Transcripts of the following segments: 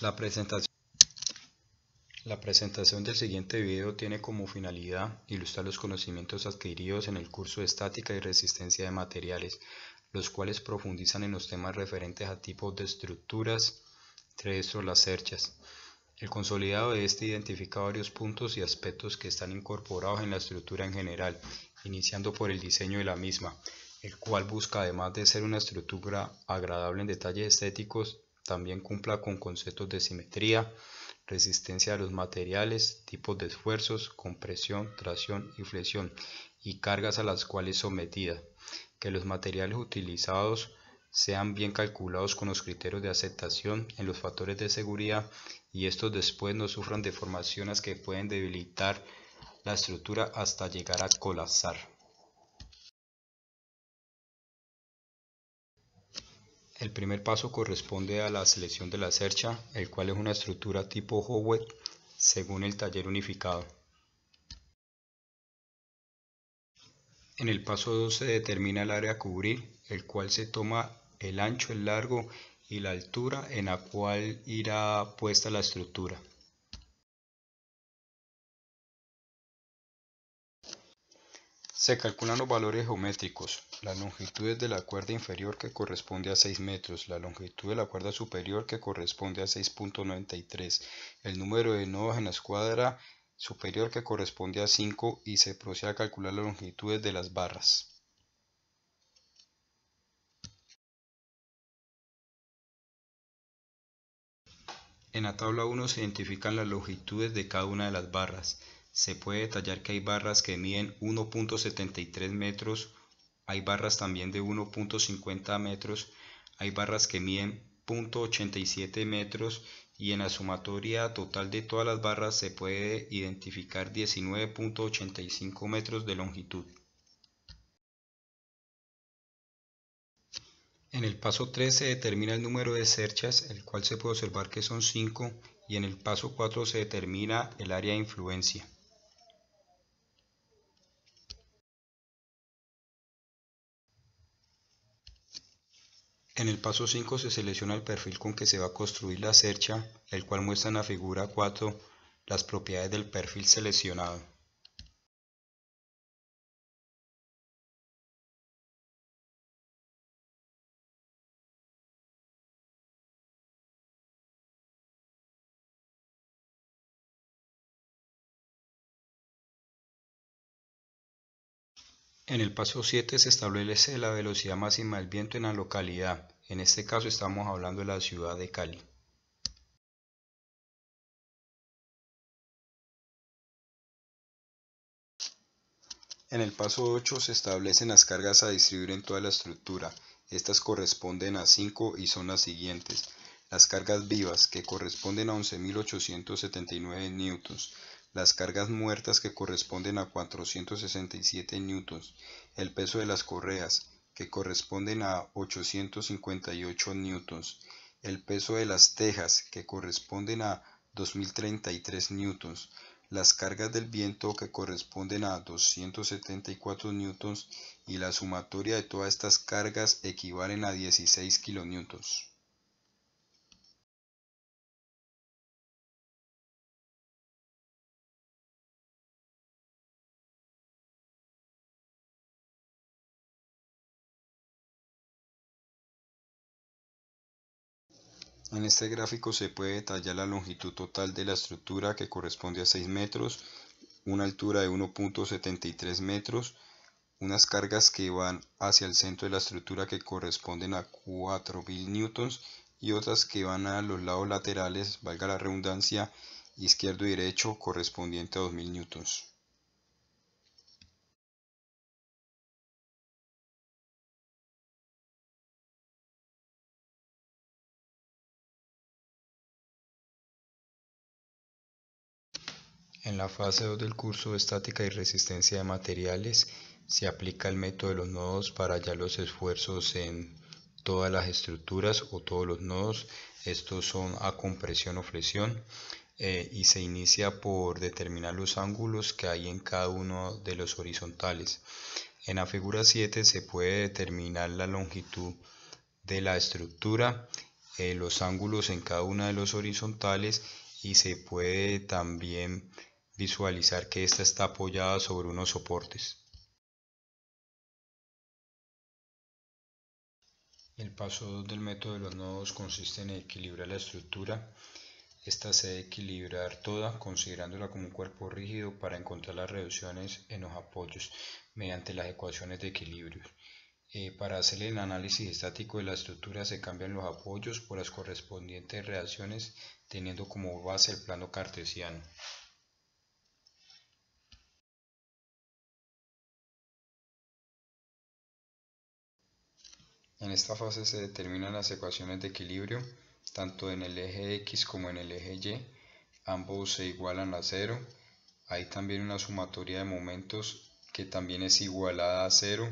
La presentación del siguiente video tiene como finalidad ilustrar los conocimientos adquiridos en el curso de estática y resistencia de materiales, los cuales profundizan en los temas referentes a tipos de estructuras, entre estos las cerchas. El consolidado de este identifica varios puntos y aspectos que están incorporados en la estructura en general, iniciando por el diseño de la misma, el cual busca, además de ser una estructura agradable en detalles estéticos, también cumpla con conceptos de simetría, resistencia a los materiales, tipos de esfuerzos, compresión, tracción y flexión, y cargas a las cuales sometida, que los materiales utilizados sean bien calculados con los criterios de aceptación en los factores de seguridad y estos después no sufran deformaciones que pueden debilitar la estructura hasta llegar a colapsar. El primer paso corresponde a la selección de la cercha, el cual es una estructura tipo Howe según el taller unificado. En el paso 2 se determina el área a cubrir, el cual se toma el ancho, el largo y la altura en la cual irá puesta la estructura. Se calculan los valores geométricos, las longitudes de la cuerda inferior que corresponde a 6 metros, la longitud de la cuerda superior que corresponde a 6.93, el número de nodos en la escuadra superior que corresponde a 5 y se procede a calcular las longitudes de las barras. En la tabla 1 se identifican las longitudes de cada una de las barras. Se puede detallar que hay barras que miden 1.73 metros, hay barras también de 1.50 metros, hay barras que miden 0.87 metros y en la sumatoria total de todas las barras se puede identificar 19.85 metros de longitud. En el paso 3 se determina el número de cerchas, el cual se puede observar que son 5, y en el paso 4 se determina el área de influencia. En el paso 5 se selecciona el perfil con que se va a construir la cercha, el cual muestra en la figura 4 las propiedades del perfil seleccionado. En el paso 7 se establece la velocidad máxima del viento en la localidad, en este caso estamos hablando de la ciudad de Cali. En el paso 8 se establecen las cargas a distribuir en toda la estructura. Estas corresponden a 5 y son las siguientes. Las cargas vivas, que corresponden a 11.879 newtons. Las cargas muertas, que corresponden a 467 newtons. El peso de las correas, que corresponden a 858 newtons. El peso de las tejas, que corresponden a 2033 newtons. Las cargas del viento, que corresponden a 274 newtons, y la sumatoria de todas estas cargas equivalen a 16 kilonewtons. En este gráfico se puede detallar la longitud total de la estructura, que corresponde a 6 metros, una altura de 1.73 metros, unas cargas que van hacia el centro de la estructura que corresponden a 4.000 newtons y otras que van a los lados laterales, valga la redundancia, izquierdo y derecho, correspondiente a 2.000 newtons. En la fase 2 del curso de estática y resistencia de materiales se aplica el método de los nodos para hallar los esfuerzos en todas las estructuras o todos los nodos. Estos son a compresión o flexión y se inicia por determinar los ángulos que hay en cada uno de los horizontales. En la figura 7 se puede determinar la longitud de la estructura los ángulos en cada una de los horizontales y se puede también visualizar que esta está apoyada sobre unos soportes. El paso 2 del método de los nodos consiste en equilibrar la estructura. Esta se debe equilibrar toda considerándola como un cuerpo rígido para encontrar las reducciones en los apoyos mediante las ecuaciones de equilibrio. Para hacer el análisis estático de la estructura se cambian los apoyos por las correspondientes reacciones teniendo como base el plano cartesiano. En esta fase se determinan las ecuaciones de equilibrio tanto en el eje X como en el eje Y, ambos se igualan a 0. Hay también una sumatoria de momentos que también es igualada a 0.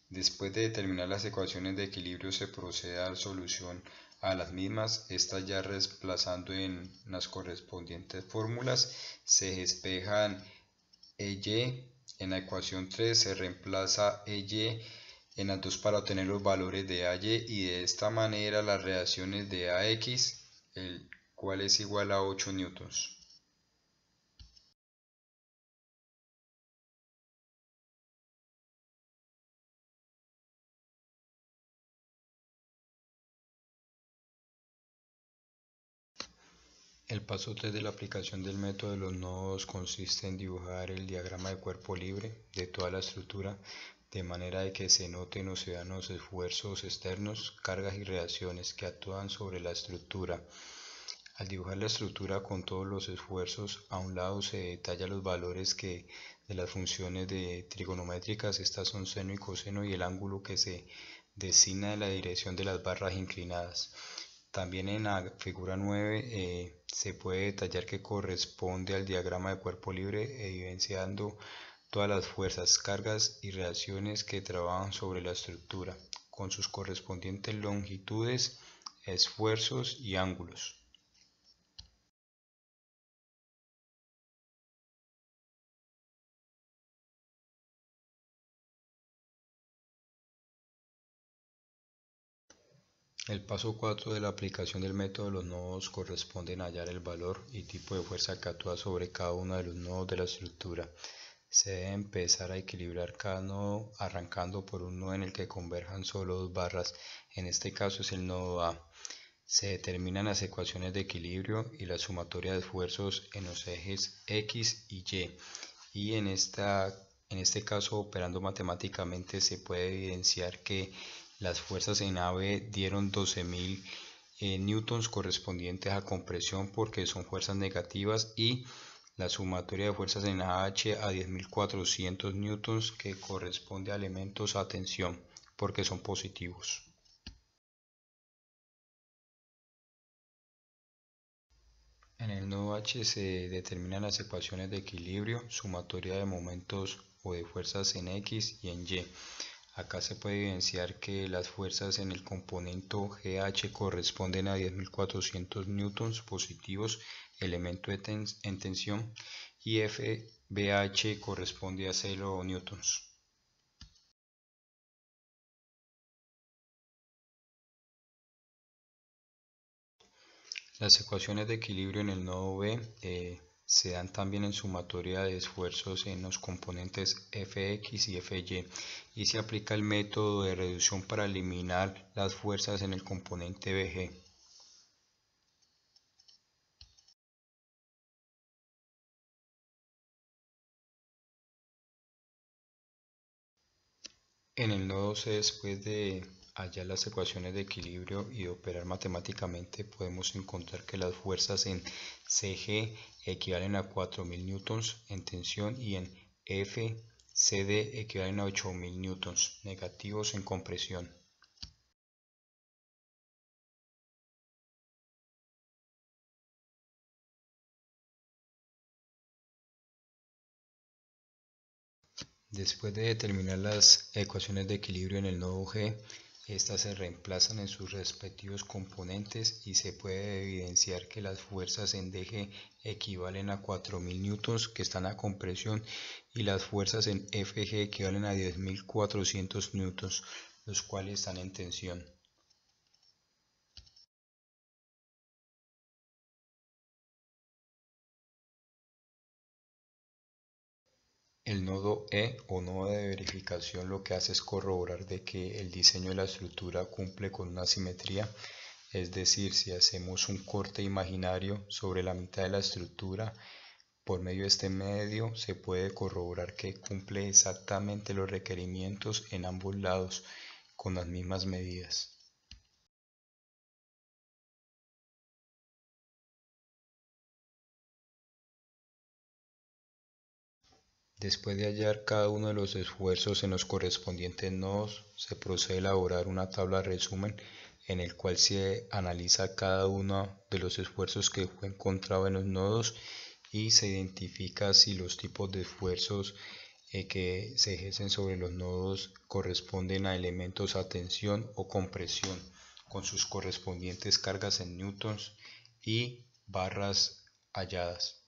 Después de determinar las ecuaciones de equilibrio se procede a dar solución a las mismas, estas ya reemplazando en las correspondientes fórmulas. Se despejan EY, en la ecuación 3 se reemplaza EY en las dos para obtener los valores de AY y de esta manera las reacciones de AX, el cual es igual a 8 newtons. El paso 3 de la aplicación del método de los nodos consiste en dibujar el diagrama de cuerpo libre de toda la estructura de manera de que se noten o se vean los esfuerzos externos, cargas y reacciones que actúan sobre la estructura. Al dibujar la estructura con todos los esfuerzos, a un lado se detallan los valores de las funciones trigonométricas, estas son seno y coseno y el ángulo que se designa en la dirección de las barras inclinadas. También en la figura 9 se puede detallar que corresponde al diagrama de cuerpo libre, evidenciando todas las fuerzas, cargas y reacciones que trabajan sobre la estructura, con sus correspondientes longitudes, esfuerzos y ángulos. El paso 4 de la aplicación del método de los nodos corresponde en hallar el valor y tipo de fuerza que actúa sobre cada uno de los nodos de la estructura. Se debe empezar a equilibrar cada nodo arrancando por un nodo en el que converjan solo dos barras, en este caso es el nodo A. Se determinan las ecuaciones de equilibrio y la sumatoria de esfuerzos en los ejes X y Y. Y en este caso, operando matemáticamente, se puede evidenciar que las fuerzas en AB dieron 12.000 newtons correspondientes a compresión porque son fuerzas negativas y la sumatoria de fuerzas en AH a 10.400 newtons que corresponde a elementos a tensión porque son positivos. En el nodo H se determinan las ecuaciones de equilibrio, sumatoria de momentos o de fuerzas en X y en Y. Acá se puede evidenciar que las fuerzas en el componente GH corresponden a 10.400 newtons positivos, elemento en tensión, y FBH corresponde a 0 newtons. Las ecuaciones de equilibrio en el nodo B se dan también en sumatoria de esfuerzos en los componentes Fx y Fy y se aplica el método de reducción para eliminar las fuerzas en el componente Bg. En el nodo C, después de hallar las ecuaciones de equilibrio y de operar matemáticamente, podemos encontrar que las fuerzas en CG equivalen a 4.000 newtons en tensión y en FCD equivalen a 8.000 newtons negativos en compresión. Después de determinar las ecuaciones de equilibrio en el nodo G, estas se reemplazan en sus respectivos componentes y se puede evidenciar que las fuerzas en DG equivalen a 4.000 newtons que están a compresión y las fuerzas en FG equivalen a 10.400 newtons, los cuales están en tensión. El nodo E o nodo de verificación lo que hace es corroborar de que el diseño de la estructura cumple con una simetría, es decir, si hacemos un corte imaginario sobre la mitad de la estructura, por medio de este medio se puede corroborar que cumple exactamente los requerimientos en ambos lados con las mismas medidas. Después de hallar cada uno de los esfuerzos en los correspondientes nodos, se procede a elaborar una tabla resumen en el cual se analiza cada uno de los esfuerzos que fue encontrado en los nodos y se identifica si los tipos de esfuerzos que se ejercen sobre los nodos corresponden a elementos a tensión o compresión con sus correspondientes cargas en newtons y barras halladas.